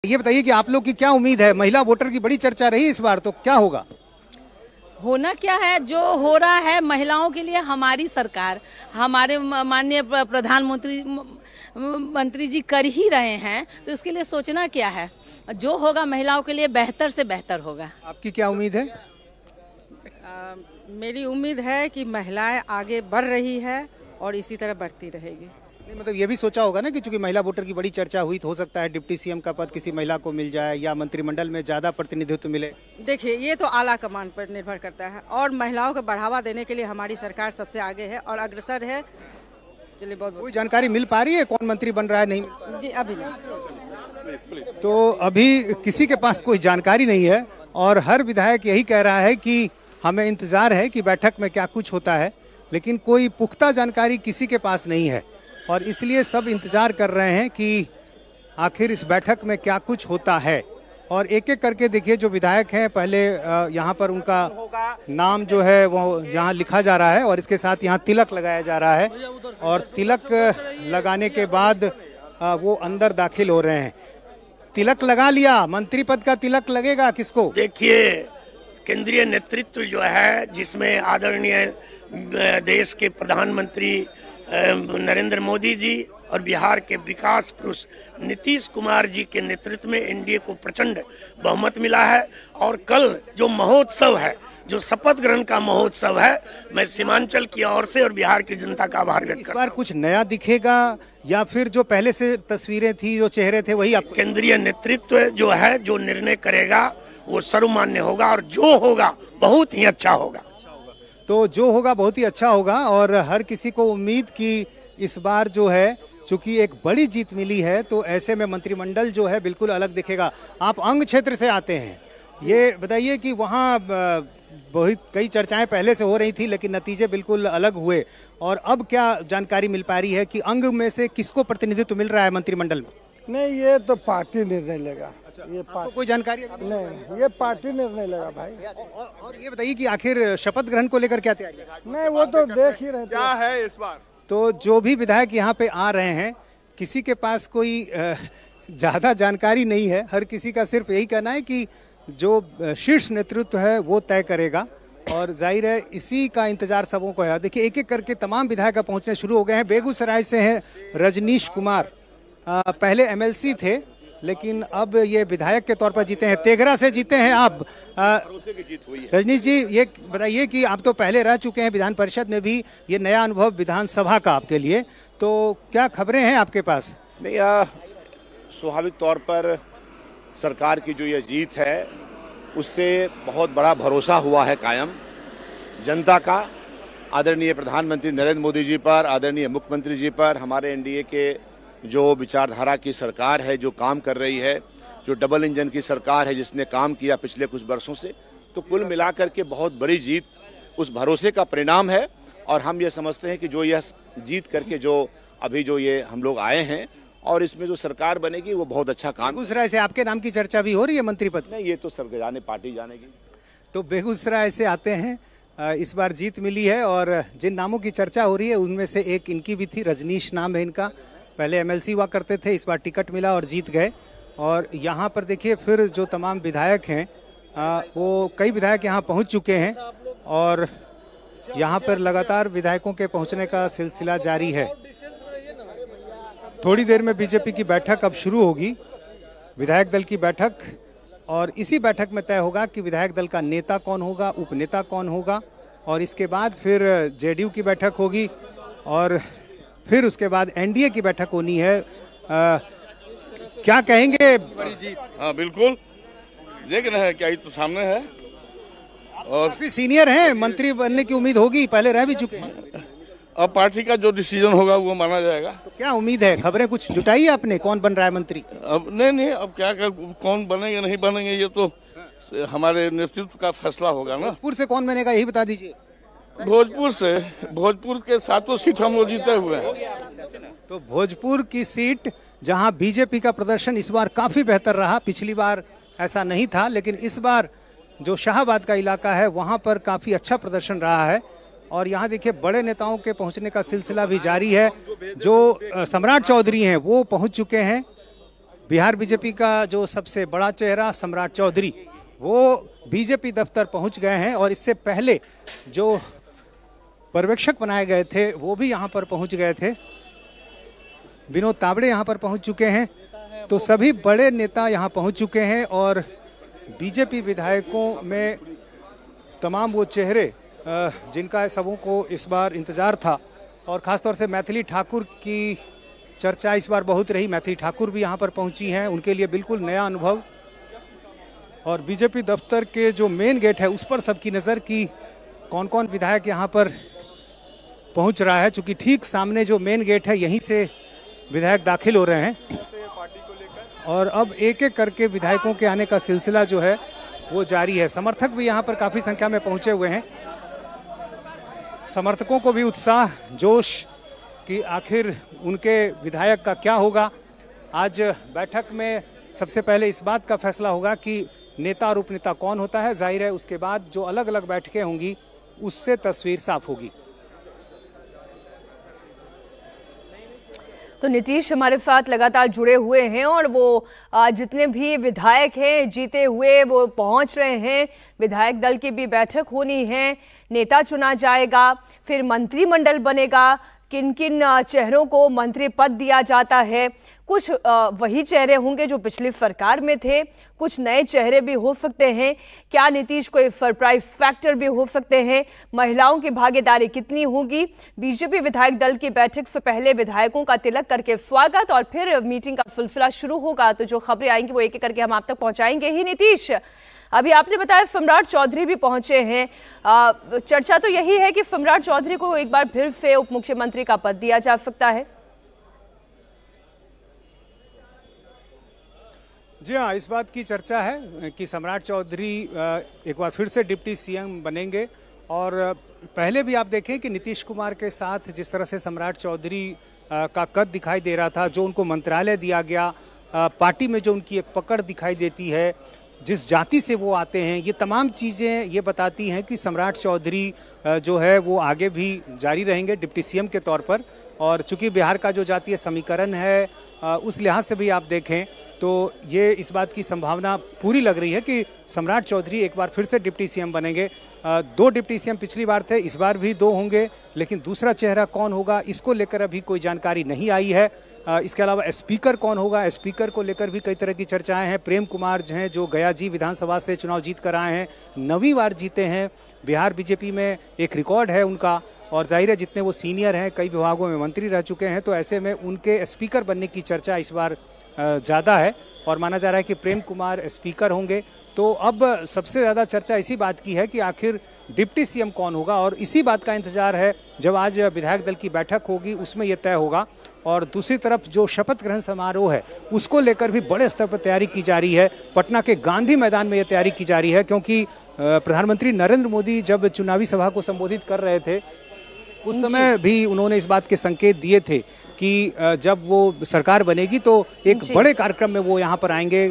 ये बताइए कि आप लोग की क्या उम्मीद है? महिला वोटर की बड़ी चर्चा रही इस बार, तो क्या होगा? होना क्या है, जो हो रहा है महिलाओं के लिए हमारी सरकार, हमारे माननीय प्रधानमंत्री मंत्री जी कर ही रहे हैं, तो इसके लिए सोचना क्या है। जो होगा महिलाओं के लिए बेहतर से बेहतर होगा। आपकी क्या उम्मीद है? मेरी उम्मीद है कि महिलाएं आगे बढ़ रही है और इसी तरह बढ़ती रहेगी। मतलब ये भी सोचा होगा ना कि चूंकि महिला वोटर की बड़ी चर्चा हुई, तो हो सकता है डिप्टी सीएम का पद किसी महिला को मिल जाए या मंत्रिमंडल में ज्यादा प्रतिनिधित्व मिले। देखिए, ये तो आला कमान पर निर्भर करता है और महिलाओं को बढ़ावा देने के लिए हमारी सरकार सबसे आगे है और अग्रसर है। चलिए, बहुत कोई जानकारी मिल पा रही है कौन मंत्री बन रहा है? नहीं जी, अभी नहीं। तो अभी किसी के पास कोई जानकारी नहीं है और हर विधायक यही कह रहा है कि हमें इंतजार है कि बैठक में क्या कुछ होता है, लेकिन कोई पुख्ता जानकारी किसी के पास नहीं है और इसलिए सब इंतजार कर रहे हैं कि आखिर इस बैठक में क्या कुछ होता है। और एक एक करके देखिए, जो विधायक हैं पहले यहाँ पर उनका नाम जो है वो यहाँ लिखा जा रहा है और इसके साथ यहाँ तिलक लगाया जा रहा है और तिलक लगाने के बाद वो अंदर दाखिल हो रहे हैं। तिलक लगा लिया, मंत्री पद का तिलक लगेगा किसको? देखिए, केंद्रीय नेतृत्व जो है, जिसमें आदरणीय देश के प्रधानमंत्री नरेंद्र मोदी जी और बिहार के विकास पुरुष नीतीश कुमार जी के नेतृत्व में एनडीए को प्रचंड बहुमत मिला है। और कल जो महोत्सव है, जो शपथ ग्रहण का महोत्सव है, मैं सीमांचल की ओर से और बिहार की जनता का आभार व्यक्त करता हूं। इस बार कुछ नया दिखेगा या फिर जो पहले से तस्वीरें थी, जो चेहरे थे, वही आप? केंद्रीय नेतृत्व जो है, जो निर्णय करेगा वो सर्वमान्य होगा और जो होगा बहुत ही अच्छा होगा। तो जो होगा बहुत ही अच्छा होगा और हर किसी को उम्मीद कि इस बार जो है, चूंकि एक बड़ी जीत मिली है, तो ऐसे में मंत्रिमंडल जो है बिल्कुल अलग दिखेगा। आप अंग क्षेत्र से आते हैं, ये बताइए कि वहाँ बहुत कई चर्चाएं पहले से हो रही थी लेकिन नतीजे बिल्कुल अलग हुए, और अब क्या जानकारी मिल पा रही है कि अंग में से किसको प्रतिनिधित्व मिल रहा है मंत्रिमंडल में? नहीं, ये तो पार्टी निर्णय लेगा। ये तो कोई जानकारी नहीं, ये पार्टी निर्णय लेगा भाई। और ये बताइए कि आखिर शपथ ग्रहण को लेकर क्या तैयारी है? नहीं, वो तो देख ही रहे क्या है इस बार। तो जो भी विधायक यहाँ पे आ रहे हैं, किसी के पास कोई ज्यादा जानकारी नहीं है। हर किसी का सिर्फ यही कहना है कि जो शीर्ष नेतृत्व है वो तय करेगा और जाहिर है इसी का इंतजार सबों को है। देखिए, एक एक करके तमाम विधायक पहुंचने शुरू हो गए हैं। बेगूसराय से हैं रजनीश कुमार, पहले एमएलसी थे लेकिन अब ये विधायक के तौर पर जीते हैं। तेघरा से जीते हैं आप। भरोसे की जीत हुई है। रजनीश जी, ये बताइए कि आप तो पहले रह चुके हैं विधान परिषद में भी, ये नया अनुभव विधानसभा का आपके लिए, तो क्या खबरें हैं आपके पास? नहीं, स्वाभाविक तौर पर सरकार की जो ये जीत है उससे बहुत बड़ा भरोसा हुआ है कायम जनता का, आदरणीय प्रधानमंत्री नरेंद्र मोदी जी पर, आदरणीय मुख्यमंत्री जी पर, हमारे एनडीए के जो विचारधारा की सरकार है, जो काम कर रही है, जो डबल इंजन की सरकार है जिसने काम किया पिछले कुछ वर्षों से, तो कुल मिलाकर के बहुत बड़ी जीत उस भरोसे का परिणाम है। और हम ये समझते हैं कि जो यह जीत करके जो अभी जो ये हम लोग आए हैं और इसमें जो सरकार बनेगी वो बहुत अच्छा काम। बेगूसराय से आपके नाम की चर्चा भी हो रही है मंत्री पद? नहीं, ये तो सब जाने, पार्टी जानेगी। तो बेगूसराय से आते हैं, इस बार जीत मिली है और जिन नामों की चर्चा हो रही है उनमें से एक इनकी भी थी। रजनीश नाम है इनका, पहले एमएलसी हुआ करते थे, इस बार टिकट मिला और जीत गए। और यहाँ पर देखिए फिर जो तमाम विधायक हैं वो कई विधायक यहाँ पहुँच चुके हैं और यहाँ पर लगातार विधायकों के पहुँचने का सिलसिला जारी है। थोड़ी देर में बीजेपी की बैठक अब शुरू होगी, विधायक दल की बैठक, और इसी बैठक में तय होगा कि विधायक दल का नेता कौन होगा, उपनेता कौन होगा, और इसके बाद फिर जेडीयू की बैठक होगी और फिर उसके बाद एनडीए की बैठक होनी है। क्या कहेंगे? बड़ी जीत। हाँ बिल्कुल, देख रहे हैं क्या, ये तो सामने है और काफी सीनियर हैं, मंत्री बनने की उम्मीद होगी, पहले रह भी चुके हैं। अब पार्टी का जो डिसीजन होगा वो माना जाएगा। तो क्या उम्मीद है? खबरें कुछ जुटाई है आपने, कौन बन रहा है मंत्री? अब नहीं, अब क्या कौन बनेंगे नहीं बनेंगे ये तो हमारे नेतृत्व का फैसला होगा ना। भोजपुर से कौन बनेगा यही बता दीजिए। भोजपुर से, भोजपुर के 7 सीट हम लोग जीते हुए हैं। तो भोजपुर की सीट जहां बीजेपी का प्रदर्शन इस बार काफी बेहतर रहा, पिछली बार ऐसा नहीं था, लेकिन इस बार जो शाहाबाद का इलाका है वहां पर काफी अच्छा प्रदर्शन रहा है और यहाँ देखिए बड़े नेताओं के पहुंचने का सिलसिला भी जारी है। जो सम्राट चौधरी हैं वो पहुंच चुके हैं, बिहार बीजेपी का जो सबसे बड़ा चेहरा सम्राट चौधरी वो बीजेपी दफ्तर पहुंच गए हैं और इससे पहले जो पर्यवेक्षक बनाए गए थे वो भी यहां पर पहुंच गए थे। विनोद तावड़े यहां पर पहुंच चुके हैं, तो सभी बड़े नेता यहां पहुंच चुके हैं और बीजेपी विधायकों में तमाम वो चेहरे जिनका सबों को इस बार इंतजार था और खासतौर से मैथिली ठाकुर की चर्चा इस बार बहुत रही। मैथिली ठाकुर भी यहाँ पर पहुँची हैं, उनके लिए बिल्कुल नया अनुभव। और बीजेपी दफ्तर के जो मेन गेट है उस पर सबकी नज़र की कौन कौन विधायक यहाँ पर पहुँच रहा है, चूँकि ठीक सामने जो मेन गेट है यहीं से विधायक दाखिल हो रहे हैं और अब एक एक करके विधायकों के आने का सिलसिला जो है वो जारी है। समर्थक भी यहाँ पर काफ़ी संख्या में पहुँचे हुए हैं। समर्थकों को भी उत्साह, जोश कि आखिर उनके विधायक का क्या होगा। आज बैठक में सबसे पहले इस बात का फैसला होगा कि नेता और उपनेता कौन होता है। जाहिर है उसके बाद जो अलग अलग बैठकें होंगी उससे तस्वीर साफ होगी। तो नीतीश हमारे साथ लगातार जुड़े हुए हैं और वो जितने भी विधायक हैं जीते हुए वो पहुंच रहे हैं। विधायक दल की भी बैठक होनी है, नेता चुना जाएगा, फिर मंत्रिमंडल बनेगा, किन किन चेहरों को मंत्री पद दिया जाता है। कुछ वही चेहरे होंगे जो पिछली सरकार में थे, कुछ नए चेहरे भी हो सकते हैं। क्या नीतीश को एक सरप्राइज फैक्टर भी हो सकते हैं। महिलाओं की भागीदारी कितनी होगी। बीजेपी विधायक दल की बैठक से पहले विधायकों का तिलक करके स्वागत और फिर मीटिंग का सिलसिला शुरू होगा। तो जो खबरें आएंगी वो एक एक करके हम आप तक पहुंचाएंगे ही। नीतीश, अभी आपने बताया सम्राट चौधरी भी पहुंचे हैं। चर्चा तो यही है कि सम्राट चौधरी को एक बार फिर से उप मुख्यमंत्री का पद दिया जा सकता है। जी हाँ, इस बात की चर्चा है कि सम्राट चौधरी एक बार फिर से डिप्टी सीएम बनेंगे। और पहले भी आप देखें कि नीतीश कुमार के साथ जिस तरह से सम्राट चौधरी का कद दिखाई दे रहा था, जो उनको मंत्रालय दिया गया, पार्टी में जो उनकी एक पकड़ दिखाई देती है, जिस जाति से वो आते हैं, ये तमाम चीज़ें ये बताती हैं कि सम्राट चौधरी जो है वो आगे भी जारी रहेंगे डिप्टी सीएम के तौर पर। और चूंकि बिहार का जो जातीय समीकरण है उस लिहाज से भी आप देखें तो ये इस बात की संभावना पूरी लग रही है कि सम्राट चौधरी एक बार फिर से डिप्टी सीएम बनेंगे। 2 डिप्टी सीएम पिछली बार थे, इस बार भी 2 होंगे, लेकिन दूसरा चेहरा कौन होगा इसको लेकर अभी कोई जानकारी नहीं आई है। इसके अलावा स्पीकर कौन होगा, स्पीकर को लेकर भी कई तरह की चर्चाएं हैं। प्रेम कुमार जो हैं, जो गया जी विधानसभा से चुनाव जीत कर आए हैं, 9वीं बार जीते हैं, बिहार बीजेपी में एक रिकॉर्ड है उनका। और जाहिर है जितने वो सीनियर हैं, कई विभागों में मंत्री रह चुके हैं, तो ऐसे में उनके स्पीकर बनने की चर्चा इस बार ज़्यादा है और माना जा रहा है कि प्रेम कुमार स्पीकर होंगे। तो अब सबसे ज़्यादा चर्चा इसी बात की है कि आखिर डिप्टी सीएम कौन होगा और इसी बात का इंतजार है जब आज विधायक दल की बैठक होगी उसमें यह तय होगा। और दूसरी तरफ जो शपथ ग्रहण समारोह है उसको लेकर भी बड़े स्तर पर तैयारी की जा रही है। पटना के गांधी मैदान में यह तैयारी की जा रही है क्योंकि प्रधानमंत्री नरेंद्र मोदी जब चुनावी सभा को संबोधित कर रहे थे उस समय भी उन्होंने इस बात के संकेत दिए थे कि जब वो सरकार बनेगी तो एक बड़े कार्यक्रम में वो यहाँ पर आएंगे।